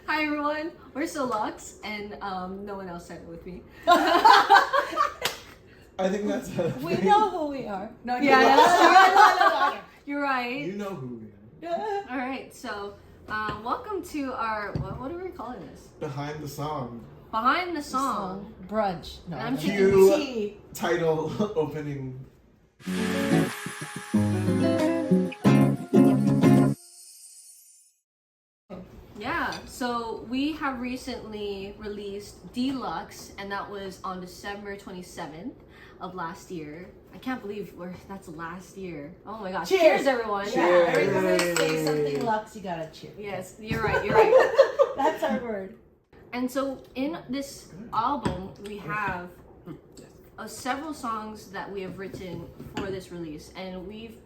Hi everyone, we're soLUXE, and no one else said it with me. I think that's We know who we are. No, Yeah, that's true. You're right. You know who we are. All right, so welcome to our what are we calling this? Behind the song. Behind the song. Brunch. No, I'm Cue tea. title opening. Yeah, so we have recently released deLUXE, and that was on December 27th of last year. I can't believe that's last year. Oh my gosh. Cheers, everyone. Yeah, Cheers. every time we say something Lux, you gotta cheer. Yes, you're right, you're right. That's our word. And so in this album, we have several songs that we have written for this release, and we've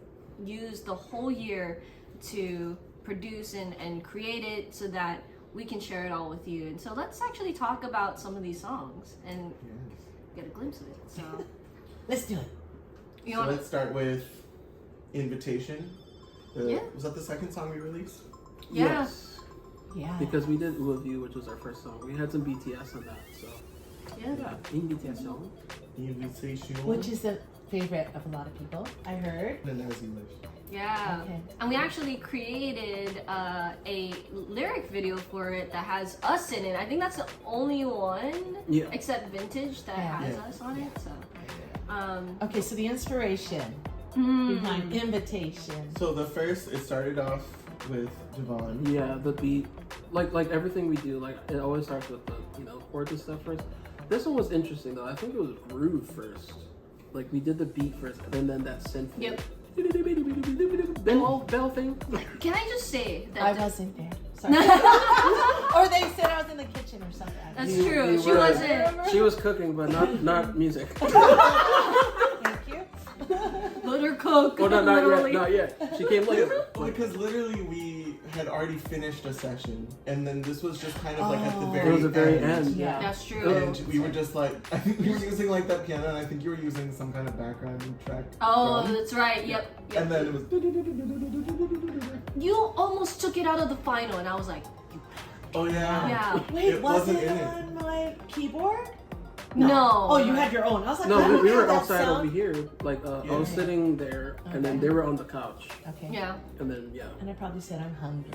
used the whole year to produce and create it so that we can share it all with you. And so let's actually talk about some of these songs and get a glimpse of it. So Let's do it. Let's start with Invitation. Yeah. Was that the second song we released? Yeah. Yes. Yeah. Because we did Review, which was our first song. We had some BTS on that, so Yeah. Invitation. Invitation. Which is the favorite of a lot of people, I heard. And As You Wish. Yeah. Okay. And we actually created a lyric video for it that has us in it. I think that's the only one, except Vintage, that has us on it. So, Okay, so the inspiration behind Invitation. So it started off with Javon. Yeah, the beat, like everything we do, like it always starts with the chords and stuff first. This one was interesting though. I think it was groove first. Like we did the beat first, and then that synth. Yep. Bell thing. Can I just say that I wasn't there. Sorry. Or they said I was in the kitchen or something. that's You- true. you She were. wasn't. She was cooking, but not music. Thank you. Let her cook. Oh, no, literally. not yet. She came later. Because literally we had already finished a session, and then this was just kind of like at the very It was the very end. Yeah. That's true. And we were just like, I think we were using like that piano, and I think you were using some kind of background track. Oh, drum. that's right. Yep. And then it was. You almost took it out of the final, and I was like, Oh yeah. yeah. Wait, It was wasn't it in it. on my keyboard? No. Oh, you had your own. I was like, I No, don't we have were that outside sound. over here. Like I was Yeah. sitting there, and then they were on the couch, Okay. Yeah. and then And I probably said I'm hungry.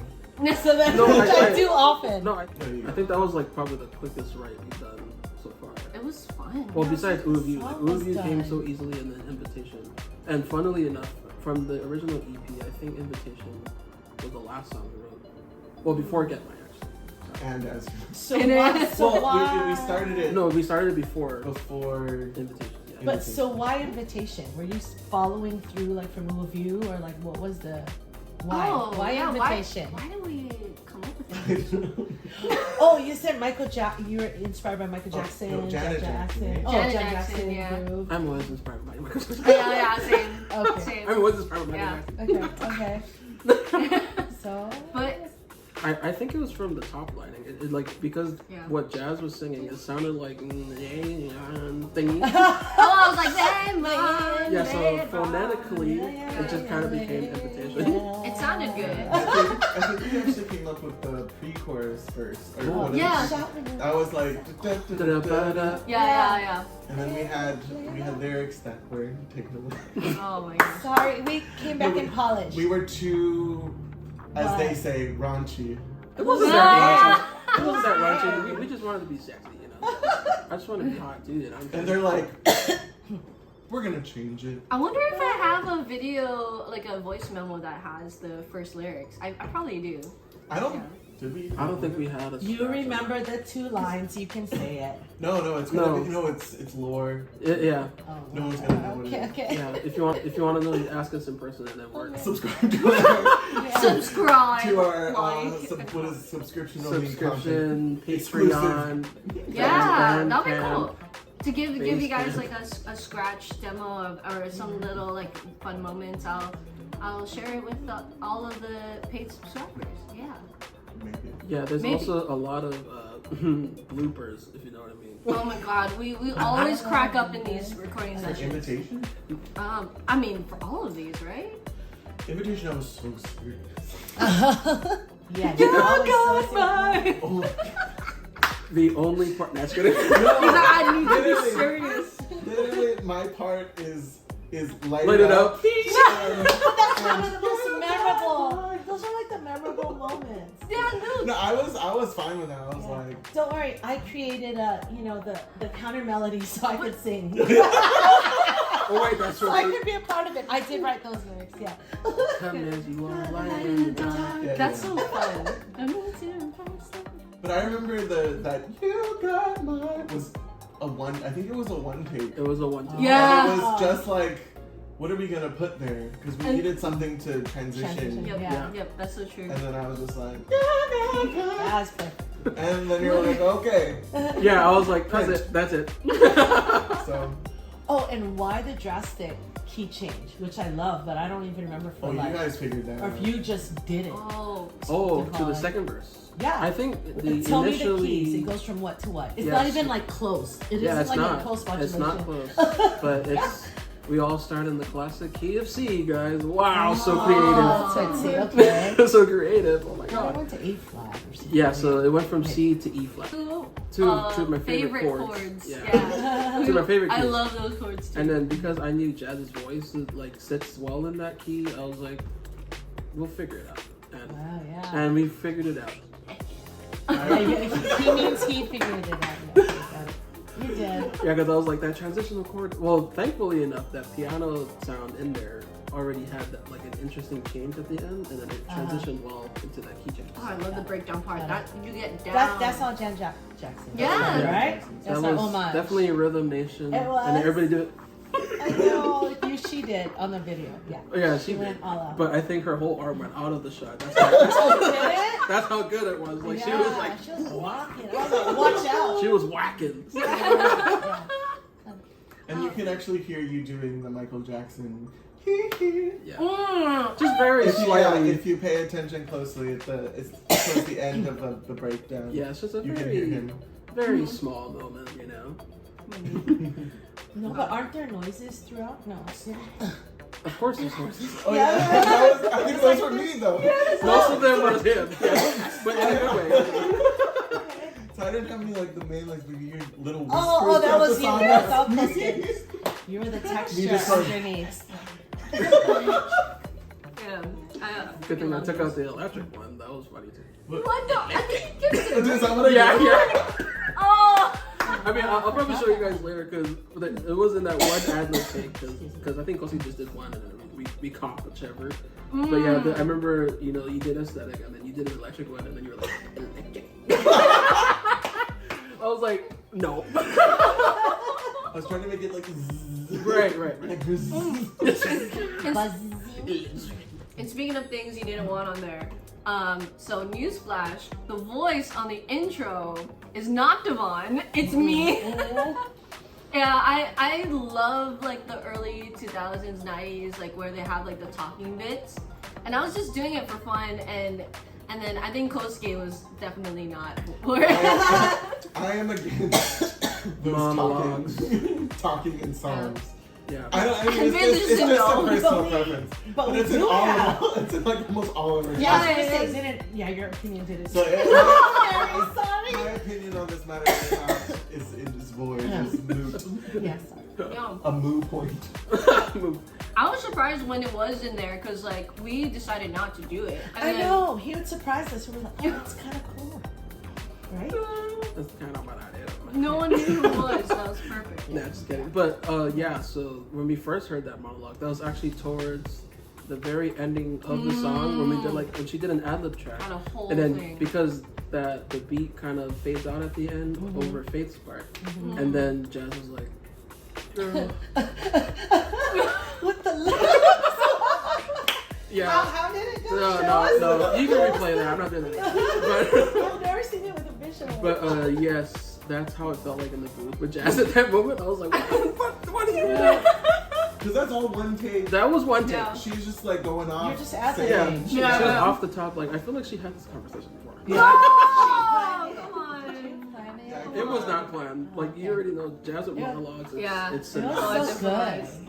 So Then No, which I I- do often. No, I think that was like probably the quickest write we've done so far. it was fun. Well, besides Review, like Almost Review came done. so easily, and then Invitation. And funnily enough, from the original EP, I think Invitation was the last song we wrote. Well, before Get My actually. And As You Wish. So It why? is. So Well, why? we started it No, we started before before. Invitation. Yeah. But so why Invitation? Were you following through like from Review, or like what was the why? Oh, why yeah, Invitation? Why did we come up with I that? don't know. Oh, you said Michael Jackson. You were inspired by Michael Oh, Jackson. no, Janet Jackson. Oh, Janet Janet Jackson, Jackson. yeah. Groove. I'm always inspired by Michael Jackson. Yeah, same. Okay. Same. I'm always inspired by Yeah. Michael Okay. Okay. So. But I think it was from the top lining. It like because Yeah. what Jazz was singing, it sounded like thingy. oh, I was like, damn, man. Yeah, so man. phonetically, it just kind of became Invitation. It sounded good. I think we actually came up with the pre-chorus first. Or Oh. what is Yeah. it? I was like. Da-da-ba-da. Yeah. And then we had lyrics that were taken away. Oh my gosh. Sorry, we came back in college. We were too, as they say, raunchy. It wasn't that raunchy. It wasn't that raunchy. We just wanted to be sexy, I just wanted to be hot, dude. And they're like, we're gonna change it. I wonder if I have a video, like a voice memo that has the first lyrics. I probably do. I don't. Yeah. Did we? I don't think we had a. You scratch. remember the two lines, you can say it. No, it's gonna be, it's lore. Yeah, Oh, No one's gonna know what it okay, is. okay. yeah. If you want to know, you ask us in person, and then we're Subscribe to our Subscribe. like. What is subscription only subscription, Exclusive. Patreon. Yeah, that'd be Bandcamp. cool. To give you guys Basecamp. like a scratch demo of or some little like fun moments. I'll share it with all of the paid subscribers. Yeah. Make it. Yeah, there's Maybe. also a lot of bloopers, if you know what I mean. Oh my god, we always crack up in these recording For sessions. Invitation? I mean for all of these, right? Invitation, I was so serious. Yeah, You you're always so got serious. mine. The only part. That's good. He's like, I need to be Literally. serious. Literally, my part is light Light it up. But that's one of the most memorable. Those are like the memorable moments. Yeah, no. No, I was fine with that. I was Yeah. like, Don't worry, I created the counter melody so I could sing. Oh wait, that's So I what. could be a part of it. I did write those lyrics, yeah. Come as you are, light in the dark. Yeah, That's yeah. so fun. But I remember that you got mine was a one. I think it was a one take. It was a one time. Yeah. And it was just like, what are we gonna put there? Because we needed something to transition. Transition. Yep, Yeah. yep, that's so true. And then I was just like, That's perfect. and then you're like, okay. Yeah, I was like, that's it. That's it. So, Oh, and why the drastic key change, which I love, but I don't even remember for oh, you like, guys figured that or out. if you just did it. Oh. Oh, What to the call it? second verse. Yeah. I think the Tell me the initially. keys. It goes from what to what? It's Yes. not even like close. It Yeah, isn't it's like not. a close It's modulation. not close, but it's. We all start in the classic key of C, guys. Wow, so Oh, creative. sexy. Okay. So creative. Oh my No, I god. went to A flat or something. Yeah, so it went from C to E flat. Two of my favorite chords. chords. Yeah. Yeah. Two of my favorite I keys. love those chords too. And then because I knew Jazz's voice like sits well in that key, I was like, we'll figure it out. Wow, yeah. And we figured it out. Yeah, he means he figured it out. Yeah, you got it. You did. Yeah, because I was like, that transitional chord. Well, thankfully enough, that piano sound in there already had that, like an interesting change at the end, and then it transitioned well into that key change. Oh, I love the breakdown part. Yeah. That you get down. That's all Jackson. Yeah. Right? That's that our was homage. definitely Rhythm Nation, It was. and everybody did it. I know. She did on the video. Yeah. Oh, yeah, She went all out. But I think her whole arm went out of the shot. That's Oh, did it? that's how good it was. Like yeah, she was like, she was walking. I was like, watch out. she was whacking. Yeah. And you can actually hear you doing the Michael Jackson. Yeah, Mm. just very If you, slightly. if you pay attention closely, it's towards the end of the breakdown. Yeah, it's just a You can hear very, him. very small moment, you know. No, but aren't there noises throughout? No. Of course, there's noises. Oh Yeah. yeah, I think those were me though. Most of them was him, yeah. But in a good way. So I didn't have any like the main like we hear little whispers. Oh, that throughout was the you. song. Yes, I'll post it. You were the texture just like- underneath. Yeah. Good thing I took out the electric one. That was funny too. What the? I think you give Is that what I Yeah, did? yeah. Oh. I mean, I'll probably show you guys later because it was in that one ad lib take because I think Kosi just did one and then we comped whichever. But yeah, I remember you did aesthetic and then you did an electric one and then you were like, electric. I was like, no. I was trying to make it like zzz. Right. Like zzz. And speaking of things you didn't want on there, so newsflash, the voice on the intro is not Devon, it's me. Yeah, I love like the early 2000s, 90s, like where they have like the talking bits. And I was just doing it for fun and then I think Kosuke was definitely not. I am against those Monologues. talking in songs. Yeah. I mean, Really it's just no, a personal preference. but we it's in do all have. of it's in like almost all of our Yeah, songs. I was gonna say, didn't? Yeah, your opinion did it. So Very sorry. my opinion on this matter is in this void, is moot. Yes. Yeah. A moo point. I was surprised when it was in there because like we decided not to do it. And I then- know. He would surprise us. We were like, oh, that's kind of cool, right? That's kind of what I did. No one knew who it was. That was perfect. Nah, just kidding. But yeah, so when we first heard that monologue, that was actually towards the very ending of the song when we did when she did an ad-lib track. On a whole And then thing. because the beat kind of fades out at the end over Faith's part. And then Jazz was like, girl. With the lips. Yeah. How did it go? Show No, us. no. You can replay that. I'm not doing that. I've never seen it with a visual. But yes, that's how it felt like in the booth with Jazz at that moment. I was like, what are you doing? Because that's all one take. That was one take. Yeah. She's just like going off. You're just asking. saying- Yeah, she Yeah. was off the top. Like I feel like she had this conversation before. Oh, come on. Yeah, It was not planned. Like you already know, Jazz with monologues. Yeah. It's It cinematic. was so different good. ways.